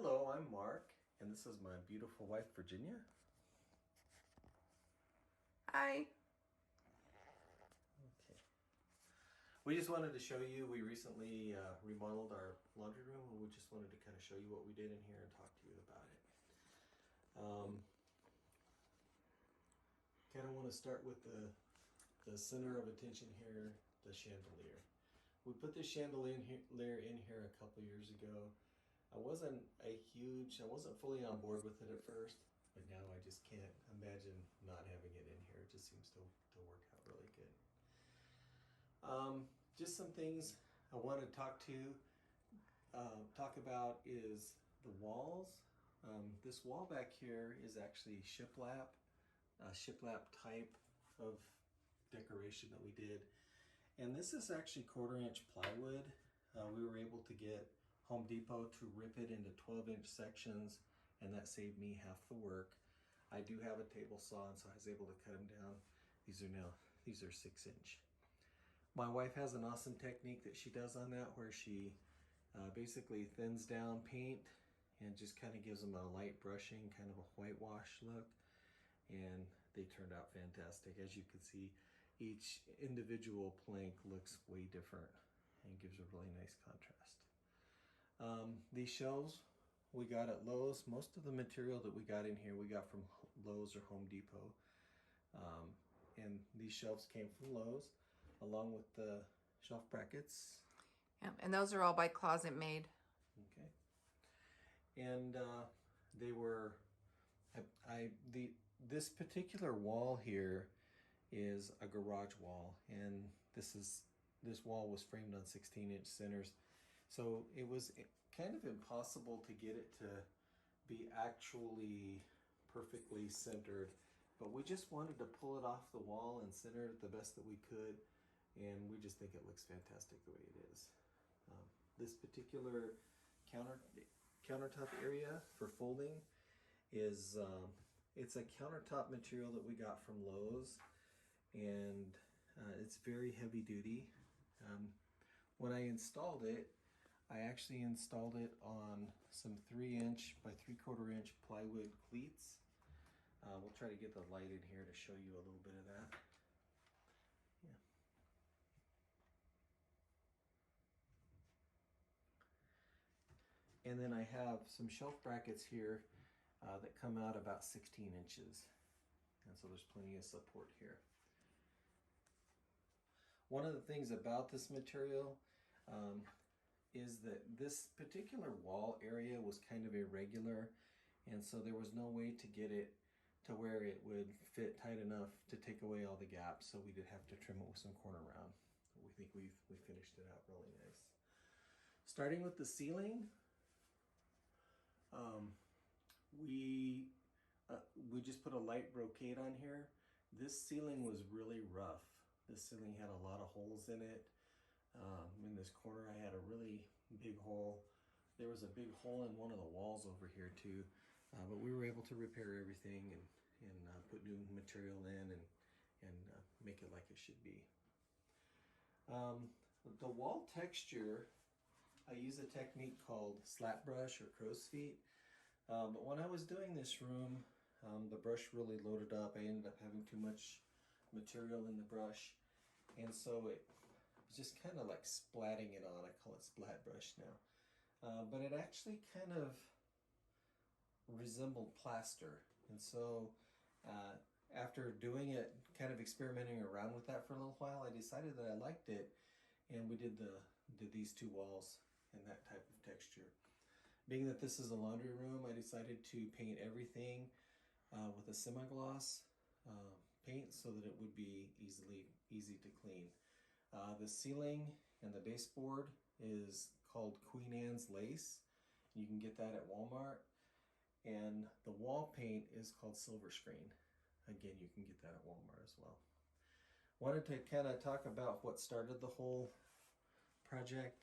Hello, I'm Mark, and this is my beautiful wife, Virginia. Hi. Okay. We just wanted to show you, we recently remodeled our laundry room, and we just wanted to kind of show you what we did in here and talk to you about it. Kind of want to start with the center of attention here, the chandelier. We put this chandelier in here a couple years ago. I wasn't fully on board with it at first, but now I just can't imagine not having it in here. It just seems to work out really good. Just some things I want to talk about is the walls. This wall back here is actually shiplap, a shiplap type of decoration that we did. And this is actually 1/4 inch plywood. We were able to get Home Depot to rip it into 12-inch sections, and that saved me half the work. I do have a table saw, and so I was able to cut them down. These are 6-inch. My wife has an awesome technique that she does on that, where she basically thins down paint and just kind of gives them a light brushing, kind of a whitewash look, and they turned out fantastic. As you can see, each individual plank looks way different and gives a really nice contrast. These shelves we got at Lowe's. Most of the material that we got in here we got from Lowe's or Home Depot. And these shelves came from Lowe's, along with the shelf brackets. Yeah, and those are all by Closet Made. Okay. And they were, this particular wall here is a garage wall, and this wall was framed on 16-inch centers. So it was kind of impossible to get it to be actually perfectly centered, but we just wanted to pull it off the wall and center it the best that we could, and we just think it looks fantastic the way it is. This particular countertop area for folding is it's a countertop material that we got from Lowe's, and it's very heavy duty. When I installed it, I actually installed it on some 3-inch by 3/4 inch plywood cleats. We'll try to get the light in here to show you a little bit of that. Yeah. And then I have some shelf brackets here that come out about 16 inches. And so there's plenty of support here. One of the things about this material is that this particular wall area was kind of irregular, and so there was no way to get it to where it would fit tight enough to take away all the gaps, so we did have to trim it with some corner round. We think we finished it out really nice. Starting with the ceiling, we just put a light brocade on here. This ceiling was really rough. This ceiling had a lot of holes in it. In this corner I had a really big hole. There was a big hole in one of the walls over here too, but we were able to repair everything and put new material in and make it like it should be. The wall texture, I use a technique called slap brush or crow's feet, but when I was doing this room, the brush really loaded up. I ended up having too much material in the brush, and so it was just kind of like splatting it on. I call it splat brush now, but it actually kind of resembled plaster. And so after doing it, kind of experimenting around with that for a little while, I decided that I liked it, and we did these two walls in that type of texture. Being that this is a laundry room, I decided to paint everything with a semi-gloss paint so that it would be easy to clean. The ceiling and the baseboard is called Queen Anne's lace. You can get that at Walmart. And the wall paint is called Silver Screen. Again, you can get that at Walmart as well. Wanted to kind of talk about what started the whole project.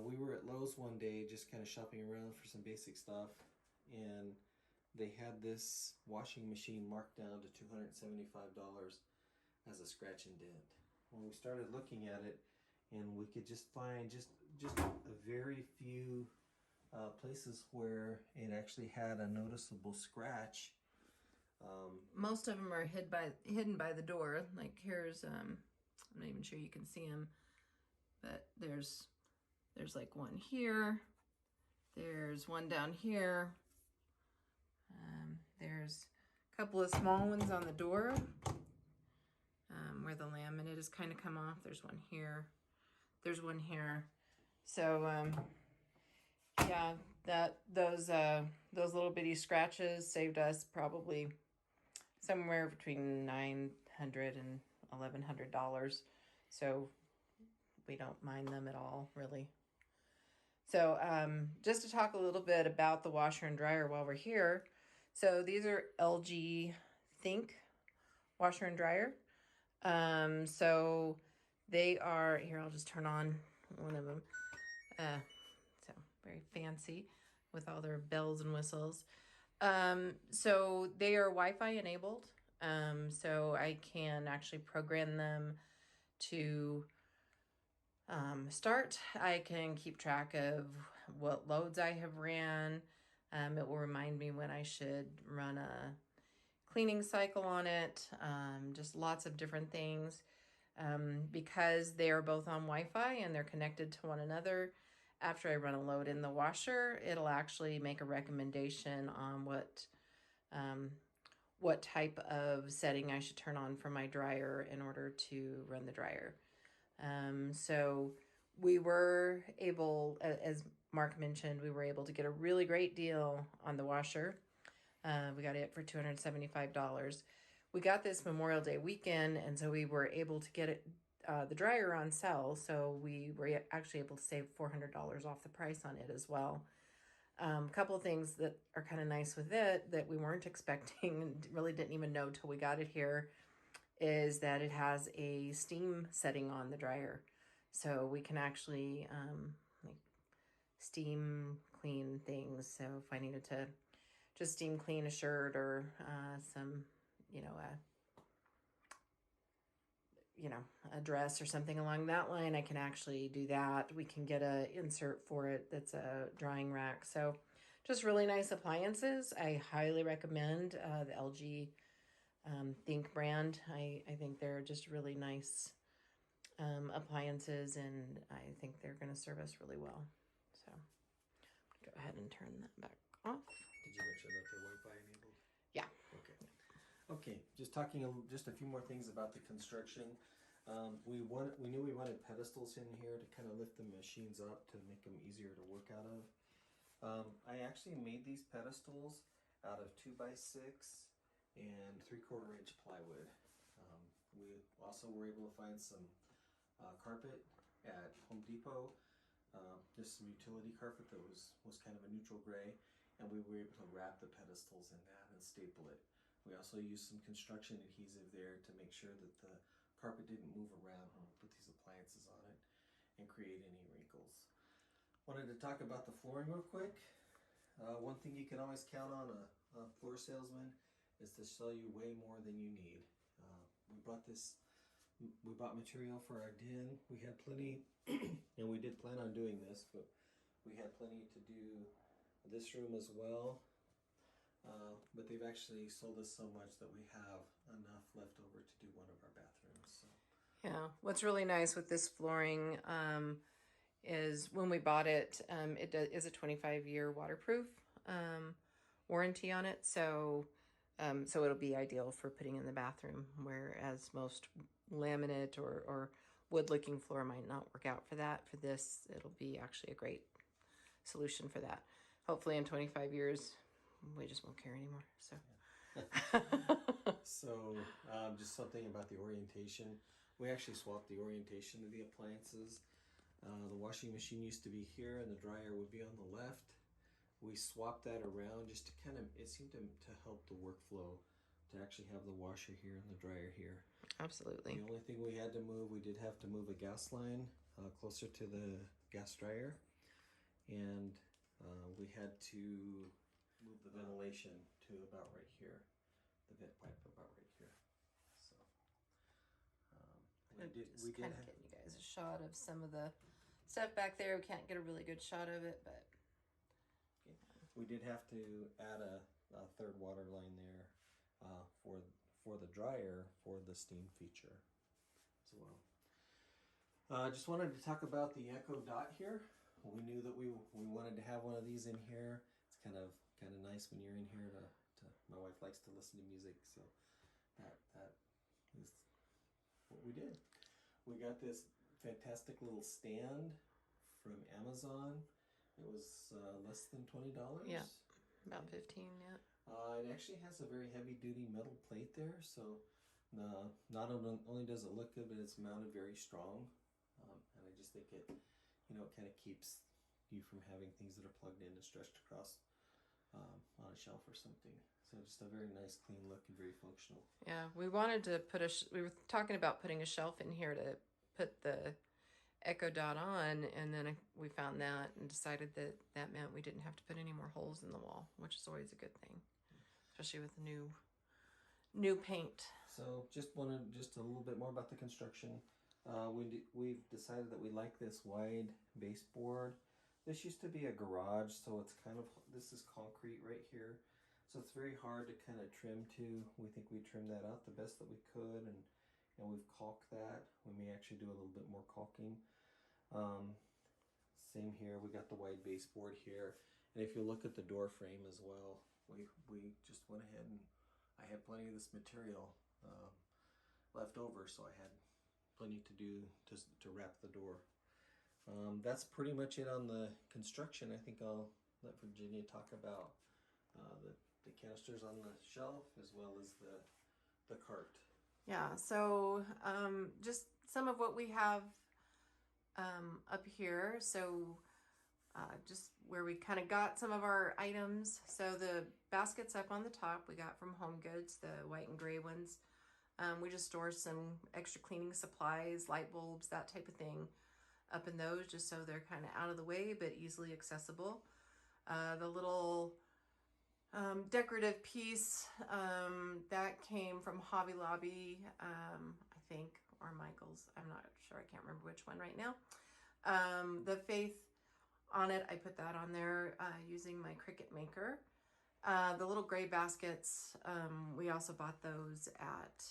We were at Lowe's one day just kind of shopping around for some basic stuff, and they had this washing machine marked down to $275 as a scratch and dent. When we started looking at it, and we could just find just a very few places where it actually had a noticeable scratch. Most of them are hidden by the door. Like here's, I'm not even sure you can see them, but there's like one here. There's one down here. There's a couple of small ones on the door where the laminate has kind of come off. There's one here. There's one here. So yeah, those little bitty scratches saved us probably somewhere between $900 and $1,100. So we don't mind them at all, really. So just to talk a little bit about the washer and dryer while we're here. So these are LG ThinQ washer and dryer. So they are, here I'll just turn on one of them. So very fancy with all their bells and whistles. So they are Wi-Fi enabled. So I can actually program them to start. I can keep track of what loads I have ran. It will remind me when I should run a cleaning cycle on it. Just lots of different things. Because they are both on Wi-Fi and they're connected to one another, after I run a load in the washer, it'll actually make a recommendation on what type of setting I should turn on for my dryer in order to run the dryer. So we were able, as Mark mentioned, we were able to get a really great deal on the washer. We got it for $275. We got this Memorial Day weekend, and so we were able to get it, the dryer on sale. So we were actually able to save $400 off the price on it as well. A couple of things that are kind of nice with it that we weren't expecting and really didn't even know till we got it here is that it has a steam setting on the dryer. So we can actually like steam clean things. So if I needed to just steam clean a shirt or some, a dress or something along that line, I can actually do that. We can get a insert for it that's a drying rack. So just really nice appliances. I highly recommend the LG ThinQ brand. I think they're just really nice appliances, and I think they're going to serve us really well. So go ahead and turn that back off. Did you mention that they're Wi-Fi enabled? Yeah. Okay. Just talking just a few more things about the construction. We knew we wanted pedestals in here to kind of lift the machines up to make them easier to work out of. I actually made these pedestals out of 2x6 and 3/4 inch plywood. We also were able to find some carpet at Home Depot, just some utility carpet that was kind of a neutral gray, and we were able to wrap the pedestals in that and staple it. We also used some construction adhesive there to make sure that the carpet didn't move around when we put these appliances on it and create any wrinkles. Wanted to talk about the flooring real quick. One thing you can always count on a floor salesman is to sell you way more than you need. We bought material for our den. We had plenty, and we did plan on doing this, but we had plenty to do this room as well. But they've actually sold us so much that we have enough left over to do one of our bathrooms. So. Yeah, what's really nice with this flooring is when we bought it, it is a 25-year waterproof warranty on it. So it'll be ideal for putting in the bathroom, whereas most laminate or wood-looking floor might not work out for that. For this, it'll be actually a great solution for that. Hopefully in 25 years, we just won't care anymore. So, So just something about the orientation. We actually swapped the orientation of the appliances. The washing machine used to be here and the dryer would be on the left. We swapped that around just to kind of, it seemed to help the workflow to actually have the washer here and the dryer here. Absolutely. The only thing we had to move, we did have to move a gas line closer to the gas dryer. And we had to move the ventilation to about right here. The vent pipe about right here. So we did kind of getting you guys a shot of some of the stuff back there. We can't get a really good shot of it, but We did have to add a third water line there for the dryer for the steam feature as well. I just wanted to talk about the Echo Dot here. We knew that we wanted to have one of these in here. It's kind of nice when you're in here to my wife likes to listen to music, so that is what we did. We got this fantastic little stand from Amazon. It was less than $20. Yeah, about 15, yeah. It actually has a very heavy duty metal plate there, so not only does it look good, but it's mounted very strong. And I just think it, it kind of keeps you from having things that are plugged in and stretched across on a shelf or something. So just a very nice, clean look and very functional. Yeah, we wanted to we were talking about putting a shelf in here to put the Echo Dot on, and then we found that and decided that meant we didn't have to put any more holes in the wall, which is always a good thing, especially with new paint. So just a little bit more about the construction. We've decided that we like this wide baseboard. This used to be a garage, so it's this is concrete right here. So it's very hard to kind of trim to. We think we trimmed that out the best that we could, and we've caulked that. We may actually do a little bit more caulking. Same here, we got the wide baseboard here. And if you look at the door frame as well, we just went ahead and I had plenty of this material left over, so I had plenty to do to wrap the door. That's pretty much it on the construction. I think I'll let Virginia talk about the canisters on the shelf as well as the cart. Yeah, so just some of what we have up here. So just where we kind of got some of our items. So the baskets up on the top we got from Home Goods, the white and gray ones. We just store some extra cleaning supplies, light bulbs, that type of thing up in those, just so they're kind of out of the way but easily accessible. The little decorative piece that came from Hobby Lobby, I think, or Michael's. I'm not sure. I can't remember which one right now. The Faith on it, I put that on there using my Cricut maker. The little gray baskets, we also bought those at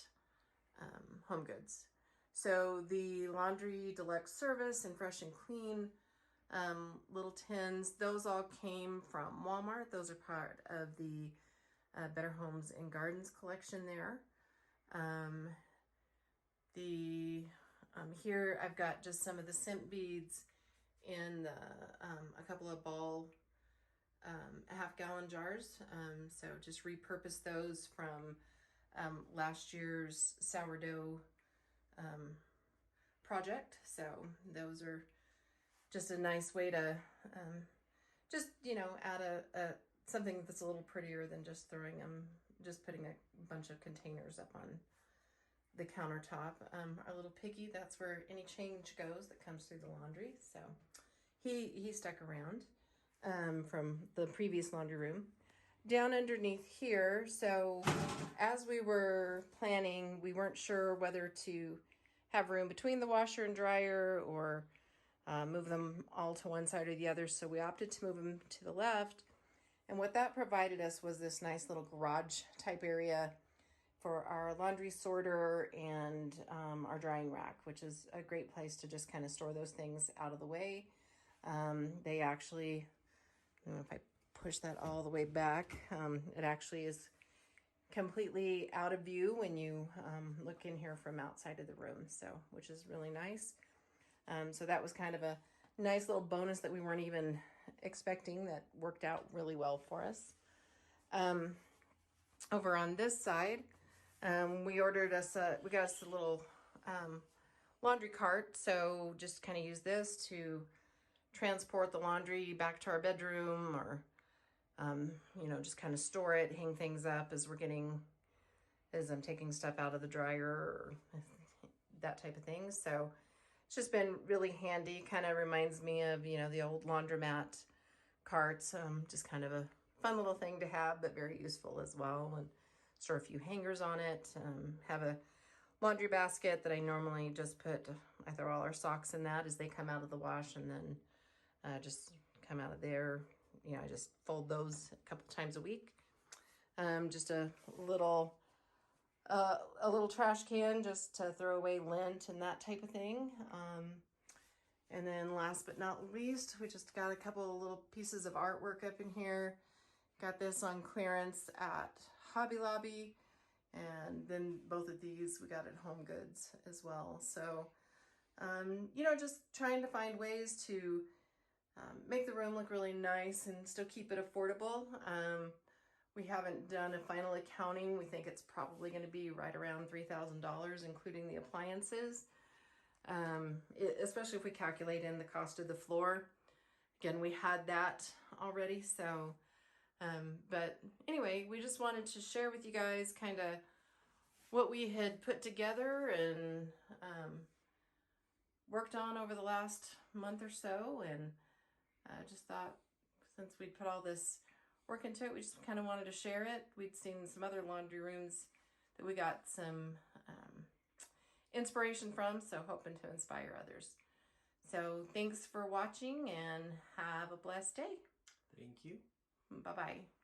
Home Goods. So the laundry deluxe service and fresh and clean little tins, those all came from Walmart. Those are part of the Better Homes and Gardens collection there. Here I've got just some of the scent beads in a couple of ball half-gallon jars. So just repurpose those from last year's sourdough project. So those are just a nice way to just, add a something that's a little prettier than just putting a bunch of containers up on the countertop. Our little piggy, that's where any change goes that comes through the laundry. So he stuck around from the previous laundry room. Down underneath here, so as we were planning, we weren't sure whether to have room between the washer and dryer or move them all to one side or the other. So we opted to move them to the left. And what that provided us was this nice little garage type area for our laundry sorter and our drying rack, which is a great place to just kind of store those things out of the way. They actually, I don't know if I push that all the way back, it actually is completely out of view when you look in here from outside of the room, so which is really nice. So that was kind of a nice little bonus that we weren't even expecting, that worked out really well for us. Over on this side, we got us a little laundry cart, so just kind of use this to transport the laundry back to our bedroom, or just kind of store it, hang things up as I'm taking stuff out of the dryer, or that type of thing. So it's just been really handy. Kind of reminds me of, the old laundromat carts. Just kind of a fun little thing to have, but very useful as well. And store a few hangers on it. Have a laundry basket that I normally just I throw all our socks in that as they come out of the wash, and then just come out of there you know, I just fold those a couple times a week. Just a little trash can just to throw away lint and that type of thing. And then last but not least, we just got a couple of little pieces of artwork up in here. Got this on clearance at Hobby Lobby. And then both of these we got at Home Goods as well. So, you know, just trying to find ways to make the room look really nice and still keep it affordable. We haven't done a final accounting. We think it's probably going to be right around $3,000, including the appliances. Especially if we calculate in the cost of the floor. Again, we had that already, so, but anyway, we just wanted to share with you guys kind of what we had put together and worked on over the last month or so, and just thought since we'd put all this work into it, we just kind of wanted to share it. We'd seen some other laundry rooms that we got some inspiration from, so hoping to inspire others. So thanks for watching and have a blessed day. Thank you. Bye-bye.